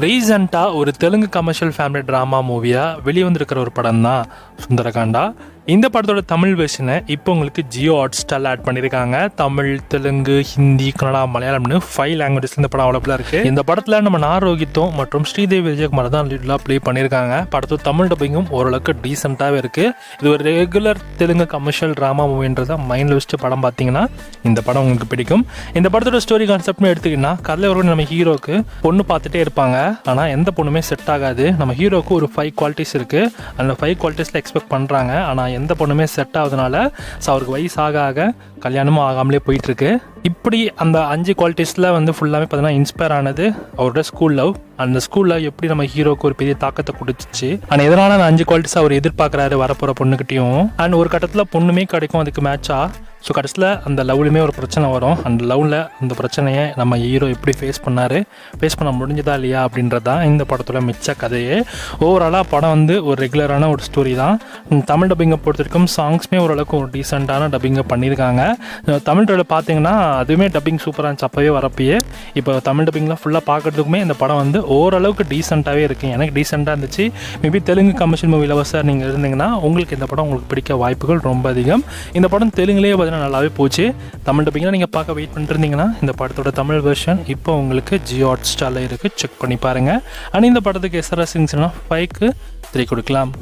ரீசெண்டா ஒரு Telugu commercial family drama மூவியா வெளிவந்திருக்கிற ஒரு படம் தான் சுந்தரகாண்டா. இந்த படத்தோட தமிழ் வெர்ஷனை இப்போ உங்களுக்கு ஜியோ ஹாட்ஸ்டாரில் ஆட் பண்ணியிருக்காங்க. தமிழ், தெலுங்கு, ஹிந்தி, கன்னடா, மலையாளம்னு 5 லாங்குவேஜஸ்ல இந்த படம் அவைலபிளாக இருக்குது. இந்த படத்தில் நம்ம ரோஹித்தும் மற்றும் ஸ்ரீதேவி விஜயகுமார் தான் லீட்லாக ப்ளே பண்ணியிருக்காங்க. படத்தோட தமிழ் டப்பிங்கும் ஓரளவுக்கு டீசெண்டாகவே இருக்குது. இது ஒரு ரெகுலர் தெலுங்கு கமர்ஷியல் ட்ராமா மூவின்றதை மைண்டில் வச்சுட்டு படம் பார்த்தீங்கன்னா இந்த படம் உங்களுக்கு பிடிக்கும். இந்த படத்தோட ஸ்டோரி கான்செப்ட்னு எடுத்துக்கிட்டா கதையில் ஒரு நம்ம ஹீரோக்கு பொண்ணு பார்த்துட்டே இருப்பாங்க. ஆனால் எந்த பொண்ணுமே செட் ஆகாது. நம்ம ஹீரோக்கு ஒரு 5 குவாலிட்டிஸ் இருக்குது. அந்த 5 குவாலிட்டிஸில் எக்ஸ்பெக்ட் பண்ணுறாங்க. ஆனால் எந்த பொண்ணுமே செட் ஆகுதுனால அவருக்கு வயசு ஆக கல்யாணமும் ஆகாமலே போயிட்டுருக்கு. இப்படி அந்த 5 குவாலிட்டிஸில் ஃபுல்லாகவே பார்த்தீங்கன்னா இன்ஸ்பயர் ஆனது அவரோட ஸ்கூல் லவ். அந்த ஸ்கூல் லவ் எப்படி நம்ம ஹீரோக்கு ஒரு பெரிய தாக்கத்தை கொடுத்துச்சு. ஆனால் எதனால அந்த 5 குவாலிட்டிஸ் அவர் எதிர்பார்க்குறாரு வரப்போகிற பொண்ணுக்கிட்டையும். அண்ட் ஒரு கட்டத்தில் பொண்ணுமே கிடைக்கும் அதுக்கு மேட்சாக. ஸோ கடைசியில் அந்த லவ்லையுமே ஒரு பிரச்சனை வரும். அந்த லவ்வில் அந்த பிரச்சனையை நம்ம ஹீரோ எப்படி ஃபேஸ் பண்ண முடிஞ்சதா இல்லையா அப்படின்றது தான் இந்த படத்தோட மிச்ச கதையே. ஓவராலாக படம் ஒரு ரெகுலரான ஒரு ஸ்டோரி தான். தமிழ் டப்பிங்கை பொறுத்த வரைக்கும் சாங்ஸ்மே ஓரளவுக்கு ஒரு டீசெண்டான டப்பிங்கை பண்ணியிருக்காங்க. தமிழ் டப்பில் பார்த்தீங்கன்னா அதுவுமே டப்பிங் சூப்பராக இருந்துச்சு அப்போவே வரப்பயே. இப்போ தமிழ் டப்பிங்லாம் ஃபுல்லாக பார்க்குறதுக்குமே இந்த படம் ஓரளவுக்கு டீசெண்டாகவே இருக்குது. எனக்கு டீசெண்டாக இருந்துச்சு. மேபி தெலுங்கு கமர்ஷியல் மூவி லவர்ஸாக நீங்கள் இருந்தீங்கன்னா உங்களுக்கு இந்த படம் உங்களுக்கு பிடிக்க வாய்ப்புகள் ரொம்ப அதிகம். இந்த படம் தெலுங்குலேயே நல்லாவே போச்சு. தமிழ் டப்பிங்லாம் நீங்கள் பார்க்க வெயிட் பண்ணிருந்தீங்கன்னா இந்த படத்தோட தமிழ் வெர்ஷன் இப்போ உங்களுக்கு ஜியோ ஹாட்ஸ்டாரில் இருக்குது. செக் பண்ணி பாருங்கள். ஆனால் இந்த படத்துக்கு SRS 5க்கு 3 கொடுக்கலாம்.